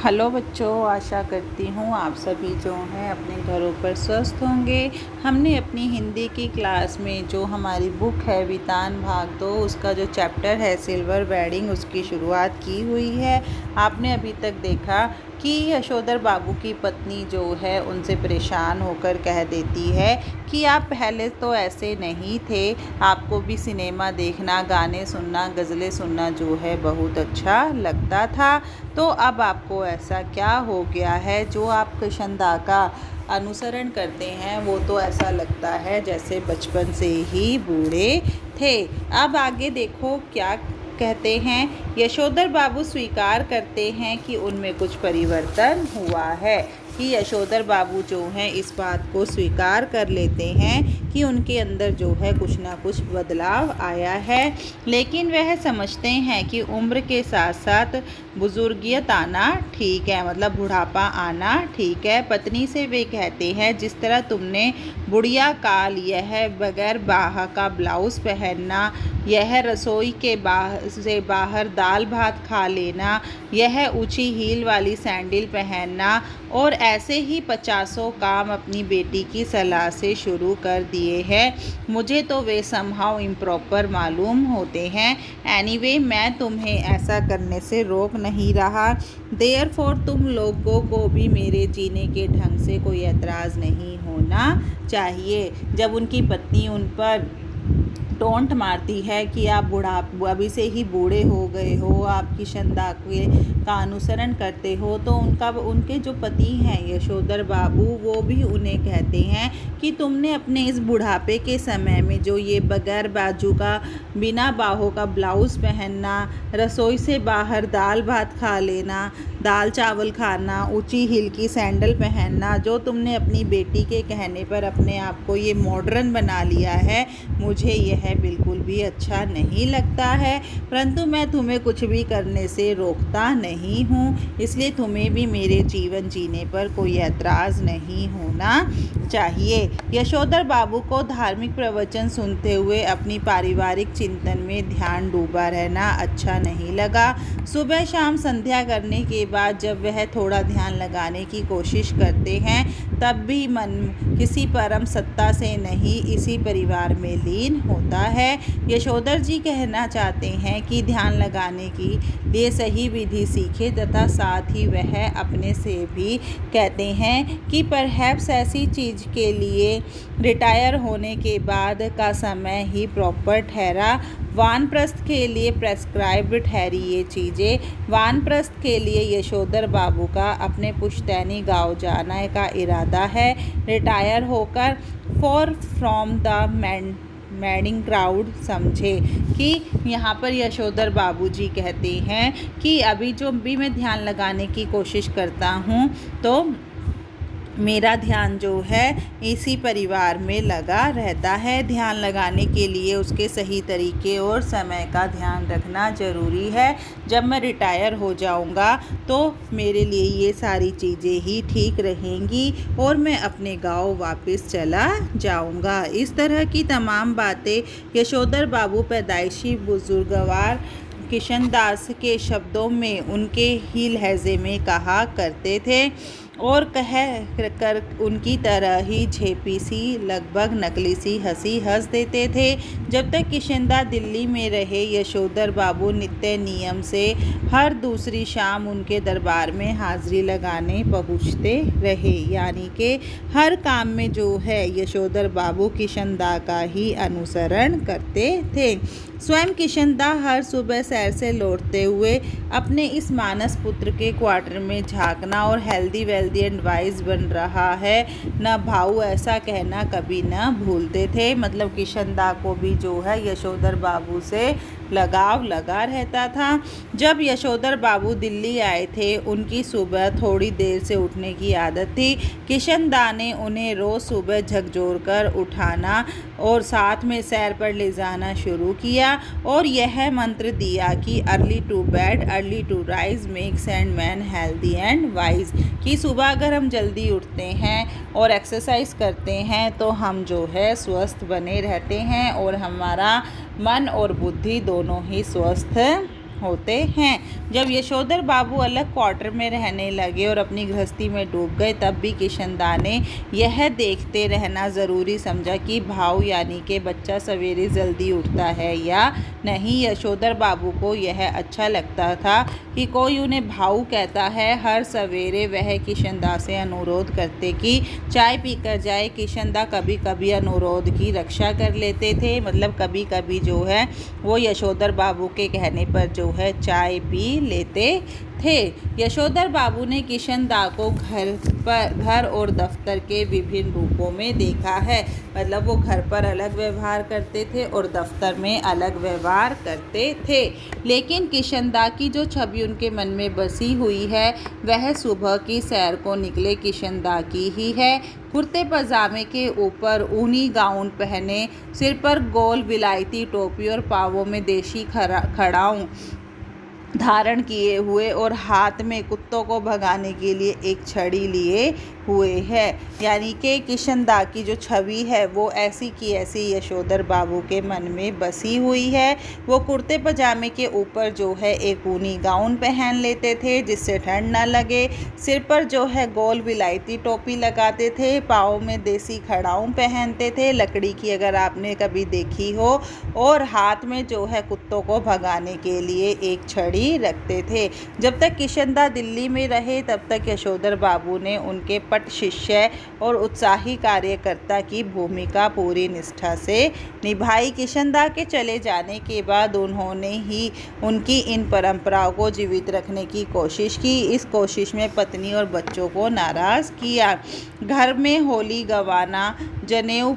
Hello बच्चों, आशा करती हूँ आप सभी जो हैं अपने घरों पर स्वस्थ होंगे। हमने अपनी हिंदी की क्लास में जो हमारी बुक है वितान भाग 2 उसका जो चैप्टर है सिल्वर वेडिंग उसकी शुरुआत की हुई है। आपने अभी तक देखा कि यशोधर बाबू की पत्नी जो है उनसे परेशान होकर कह देती है कि आप पहले तो ऐसे नहीं थे, आपको भी सिनेमा देखना, गाने सुनना, गज़लें सुनना जो है बहुत अच्छा लगता था। तो अब आपको ऐसा क्या हो गया है जो आप कृष्णदा का अनुसरण करते हैं? वो तो ऐसा लगता है जैसे बचपन से ही बूढ़े थे। अब आगे देखो क्या कहते हैं। यशोधर बाबू स्वीकार करते हैं कि उनमें कुछ परिवर्तन हुआ है, कि यशोधर बाबू जो हैं इस बात को स्वीकार कर लेते हैं कि उनके अंदर जो है कुछ ना कुछ बदलाव आया है, लेकिन वह समझते हैं कि उम्र के साथ साथ बुजुर्गियत आना ठीक है, मतलब बुढ़ापा आना ठीक है। पत्नी से वे कहते हैं जिस तरह तुमने बुढ़िया काल यह बगैर बाह का ब्लाउज़ पहनना, यह रसोई के बाहर दाल भात खा लेना, यह ऊंची हील वाली सैंडल पहनना और ऐसे ही 50 काम अपनी बेटी की सलाह से शुरू कर दिए हैं, मुझे तो वे समहाउ इम्प्रॉपर मालूम होते हैं। एनीवे, मैं तुम्हें ऐसा करने से रोक नहीं रहा। देयरफॉर तुम लोगों को भी मेरे जीने के ढंग से कोई एतराज़ नहीं होना चाहिए। जब उनकी पत्नी उन पर टोंट मारती है कि आप अभी से ही बूढ़े हो गए हो, आप कृष्णदा का अनुसरण करते हो, तो उनके जो पति हैं यशोधर बाबू वो भी उन्हें कहते हैं कि तुमने अपने इस बुढ़ापे के समय में जो ये बगैर बाजू का बिना बाहों का ब्लाउज़ पहनना, रसोई से बाहर दाल भात खा लेना, दाल चावल खाना, ऊंची हील की सैंडल पहनना, जो तुमने अपनी बेटी के कहने पर अपने आप को ये मॉडर्न बना लिया है, मुझे यह बिल्कुल भी अच्छा नहीं लगता है। परंतु मैं तुम्हें कुछ भी करने से रोकता नहीं हूँ, इसलिए तुम्हें भी मेरे जीवन जीने पर कोई ऐतराज़ नहीं होना चाहिए। यशोधर बाबू को धार्मिक प्रवचन सुनते हुए अपनी पारिवारिक चिंतन में ध्यान डूबा रहना अच्छा नहीं लगा। सुबह शाम संध्या करने के बाद जब वह थोड़ा ध्यान लगाने की कोशिश करते हैं, तब भी मन किसी परम सत्ता से नहीं इसी परिवार में लीन होता है। यशोधर जी कहना चाहते हैं कि ध्यान लगाने की लिए सही विधि सीखे, तथा साथ ही वह अपने से भी कहते हैं कि परहैप्स ऐसी चीज़ के लिए रिटायर होने के बाद का समय ही प्रॉपर ठहरा। वानप्रस्थ के लिए प्रेस्क्राइब्ड ठहरी ये चीज़ें। वानप्रस्थ के लिए यशोधर बाबू का अपने पुश्तैनी गांव जाने का इरादा है, रिटायर होकर for from the madding crowd समझे। कि यहाँ पर यशोधर बाबू जी कहते हैं कि अभी जो भी मैं ध्यान लगाने की कोशिश करता हूँ तो मेरा ध्यान जो है इसी परिवार में लगा रहता है। ध्यान लगाने के लिए उसके सही तरीके और समय का ध्यान रखना ज़रूरी है। जब मैं रिटायर हो जाऊंगा तो मेरे लिए ये सारी चीज़ें ही ठीक रहेंगी और मैं अपने गांव वापस चला जाऊंगा। इस तरह की तमाम बातें यशोधर बाबू पैदाइशी बुजुर्गवार कृष्णदास के शब्दों में उनके ही लहजे में कहा करते थे और कह कर उनकी तरह ही झेपी सी लगभग नकली सी हंसी हंस देते थे। जब तक कृष्णदा दिल्ली में रहे, यशोधर बाबू नित्य नियम से हर दूसरी शाम उनके दरबार में हाजिरी लगाने पहुंचते रहे, यानी कि हर काम में जो है यशोधर बाबू कृष्णदा का ही अनुसरण करते थे। स्वयं कृष्णदा हर सुबह सैर से लौटते हुए अपने इस मानस पुत्र के क्वार्टर में झांकना और हेल्दी वेल्दी एंड वाइज बन रहा है न भाऊ ऐसा कहना कभी न भूलते थे। मतलब कृष्णदा को भी जो है यशोधर बाबू से लगाव लगा रहता था। जब यशोधर बाबू दिल्ली आए थे, उनकी सुबह थोड़ी देर से उठने की आदत थी। कृष्णदा ने उन्हें रोज़ सुबह झकझोर कर उठाना और साथ में सैर पर ले जाना शुरू किया और यह मंत्र दिया कि early to bed early to rise makes and man healthy and wise, कि सुबह अगर हम जल्दी उठते हैं और एक्सरसाइज करते हैं तो हम जो है स्वस्थ बने रहते हैं और हमारा मन और बुद्धि दोनों ही स्वस्थ होते हैं। जब यशोधर बाबू अलग क्वार्टर में रहने लगे और अपनी गृहस्थी में डूब गए, तब भी किशनदा ने यह देखते रहना ज़रूरी समझा कि भाऊ यानी कि बच्चा सवेरे जल्दी उठता है या नहीं। यशोधर बाबू को यह अच्छा लगता था कि कोई उन्हें भाऊ कहता है। हर सवेरे वह किशनदा से अनुरोध करते कि चाय पीकर जाए। किशनदा कभी कभी अनुरोध की रक्षा कर लेते थे, मतलब कभी कभी जो है वो यशोधर बाबू के कहने पर जो है चाय पी लेते थे। यशोधर बाबू ने किशनदा को घर और दफ्तर के विभिन्न रूपों में देखा है, मतलब वो घर पर अलग व्यवहार करते थे और दफ्तर में अलग व्यवहार करते थे। लेकिन किशनदा की जो छवि उनके मन में बसी हुई है वह सुबह की सैर को निकले किशनदा की ही है। कुर्ते पजामे के ऊपर ऊनी गाउन पहने, सिर पर गोल विलायती टोपी और पाँवों में देशी खड़ाऊं धारण किए हुए और हाथ में कुत्तों को भगाने के लिए एक छड़ी लिए हुए है। यानी कि किशनदा की जो छवि है वो ऐसी की ऐसी यशोधर बाबू के मन में बसी हुई है। वो कुर्ते पजामे के ऊपर जो है एक ऊनी गाउन पहन लेते थे जिससे ठंड ना लगे, सिर पर जो है गोल विलायती टोपी लगाते थे, पाँव में देसी खड़ाऊं पहनते थे, लकड़ी की अगर आपने कभी देखी हो, और हाथ में जो है कुत्तों को भगाने के लिए एक छड़ी रखते थे। जब तक किशनदा दिल्ली में रहे तब तक यशोधर बाबू ने उनके पट शिष्य और उत्साही कार्यकर्ता की भूमिका पूरी निष्ठा से निभाई। किशनदा के चले जाने के बाद उन्होंने ही उनकी इन परंपराओं को जीवित रखने की कोशिश की। इस कोशिश में पत्नी और बच्चों को नाराज़ किया। घर में होली गंवाना, जनेऊ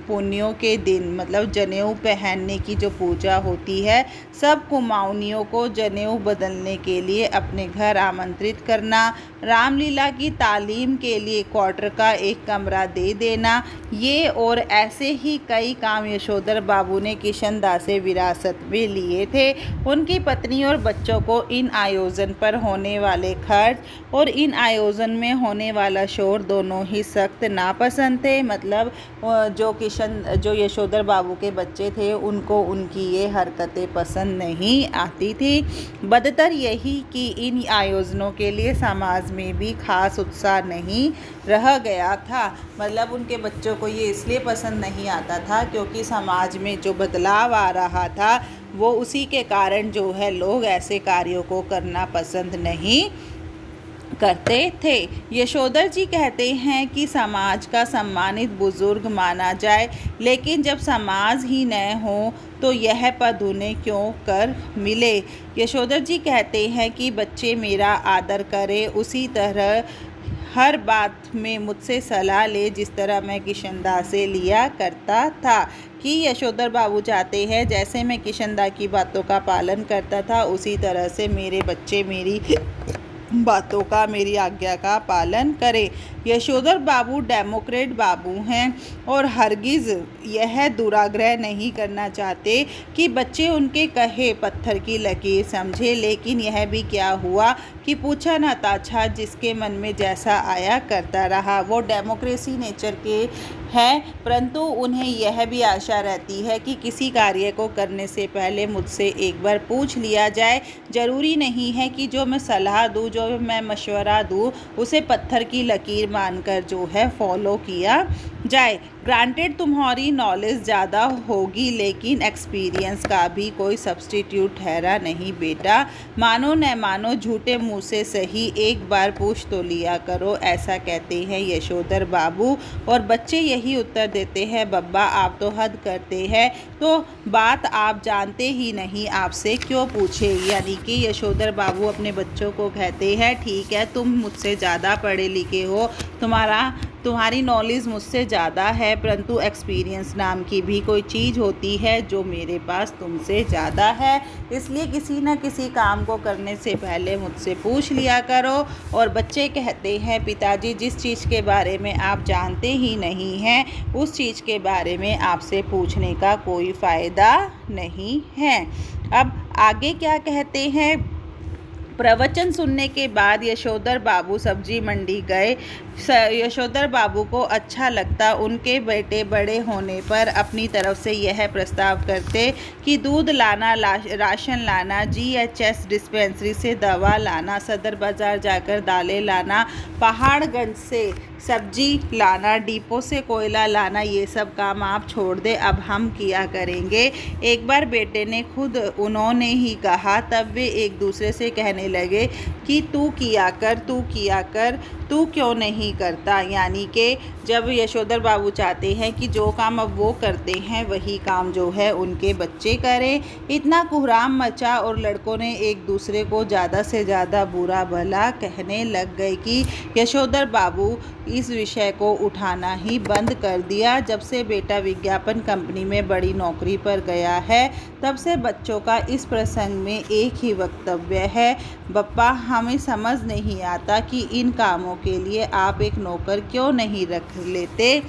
पुन्यों के दिन, मतलब जनेऊ पहनने की जो पूजा होती है, सब कुमाऊनियों को जनेऊ बदलने के लिए अपने घर आमंत्रित करना, रामलीला की तालीम के लिए क्वार्टर का एक कमरा दे देना, ये और ऐसे ही कई काम यशोधर बाबू ने किशनदा से विरासत में लिए थे। उनकी पत्नी और बच्चों को इन आयोजन पर होने वाले खर्च और इन आयोजन में होने वाला शोर दोनों ही सख्त नापसंद थे। मतलब जो यशोधर बाबू के बच्चे थे उनको उनकी ये हरकतें पसंद नहीं आती थी। बदतर यही कि इन आयोजनों के लिए समाज में भी खास उत्साह नहीं रह गया था। मतलब उनके बच्चों को ये इसलिए पसंद नहीं आता था क्योंकि समाज में जो बदलाव आ रहा था वो उसी के कारण जो है लोग ऐसे कार्यों को करना पसंद नहीं करते थे। यशोधर जी कहते हैं कि समाज का सम्मानित बुजुर्ग माना जाए, लेकिन जब समाज ही न हो तो यह पद उन्हें क्यों कर मिले। यशोधर जी कहते हैं कि बच्चे मेरा आदर करें, उसी तरह हर बात में मुझसे सलाह ले जिस तरह मैं किशनदा से लिया करता था। कि यशोधर बाबू चाहते हैं जैसे मैं किशनदा की बातों का पालन करता था उसी तरह से मेरे बच्चे मेरी बातों का, मेरी आज्ञा का पालन करें। यशोधर बाबू डेमोक्रेट बाबू हैं और हरगिज़ यह दुराग्रह नहीं करना चाहते कि बच्चे उनके कहे पत्थर की लकीर समझे। लेकिन यह भी क्या हुआ कि पूछा ना ताछा, जिसके मन में जैसा आया करता रहा। वो डेमोक्रेसी नेचर के हैं, परंतु उन्हें यह भी आशा रहती है कि किसी कार्य को करने से पहले मुझसे एक बार पूछ लिया जाए। ज़रूरी नहीं है कि जो मैं सलाह दूँ, जो मैं मशवरा दूँ, उसे पत्थर की लकीर मानकर जो है फॉलो किया जाए। ग्रांटेड तुम्हारी नॉलेज ज़्यादा होगी, लेकिन एक्सपीरियंस का भी कोई सब्स्टिट्यूट ठहरा नहीं बेटा। मानो न मानो झूठे मुँह से सही, एक बार पूछ तो लिया करो, ऐसा कहते हैं यशोधर बाबू। और बच्चे यही उत्तर देते हैं, बब्बा आप तो हद करते हैं, तो बात आप जानते ही नहीं, आपसे क्यों पूछे। यानी कि यशोधर बाबू अपने बच्चों को कहते हैं ठीक है तुम मुझसे ज़्यादा पढ़े लिखे हो, तुम्हारी नॉलेज मुझसे ज़्यादा है, परंतु एक्सपीरियंस नाम की भी कोई चीज़ होती है जो मेरे पास तुमसे ज़्यादा है। इसलिए किसी न किसी काम को करने से पहले मुझसे पूछ लिया करो। और बच्चे कहते हैं पिताजी जिस चीज़ के बारे में आप जानते ही नहीं हैं उस चीज़ के बारे में आपसे पूछने का कोई फ़ायदा नहीं है। अब आगे क्या कहते हैं प्रवचन सुनने के बाद यशोधर बाबू सब्जी मंडी गए। यशोधर बाबू को अच्छा लगता। उनके बेटे बड़े होने पर अपनी तरफ से यह प्रस्ताव करते कि दूध लाना, राशन लाना, GHS डिस्पेंसरी से दवा लाना, सदर बाज़ार जाकर दालें लाना, पहाड़गंज से सब्जी लाना, डिपो से कोयला लाना, ये सब काम आप छोड़ दे, अब हम किया करेंगे। एक बार बेटे ने खुद उन्होंने ही कहा। तब वे एक दूसरे से कहने लगे कि तू किया कर, तू किया कर, तू क्यों नहीं करता। यानी कि जब यशोधर बाबू चाहते हैं कि जो काम अब वो करते हैं वही काम जो है उनके बच्चे करें। इतना कोहराम मचा और लड़कों ने एक दूसरे को ज़्यादा से ज़्यादा बुरा भला कहने लग गए कि यशोधर बाबू इस विषय को उठाना ही बंद कर दिया। जब से बेटा विज्ञापन कंपनी में बड़ी नौकरी पर गया है तब से बच्चों का इस प्रसंग में एक ही वक्तव्य है, बप्पा हमें समझ नहीं आता कि इन कामों के लिए आप एक नौकर क्यों नहीं रख लेते,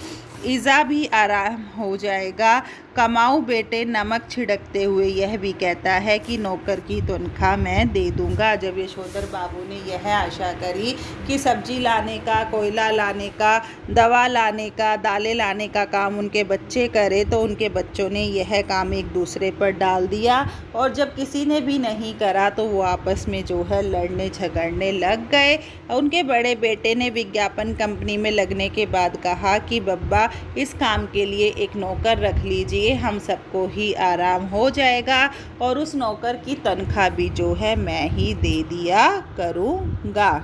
ईज़ा भी आराम हो जाएगा। कमाऊ बेटे नमक छिड़कते हुए यह भी कहता है कि नौकर की तनख्वाह मैं दे दूंगा। जब यशोधर बाबू ने यह आशा करी कि सब्जी लाने का, कोयला लाने का, दवा लाने का, दालें लाने का काम उनके बच्चे करे तो उनके बच्चों ने यह काम एक दूसरे पर डाल दिया और जब किसी ने भी नहीं करा तो वो आपस में जो है लड़ने झगड़ने लग गए। उनके बड़े बेटे ने विज्ञापन कंपनी में लगने के बाद कहा कि बब्बा इस काम के लिए एक नौकर रख लीजिए, हम सबको ही आराम हो जाएगा और उस नौकर की तनख्वाह भी जो है मैं ही दे दिया करूँगा।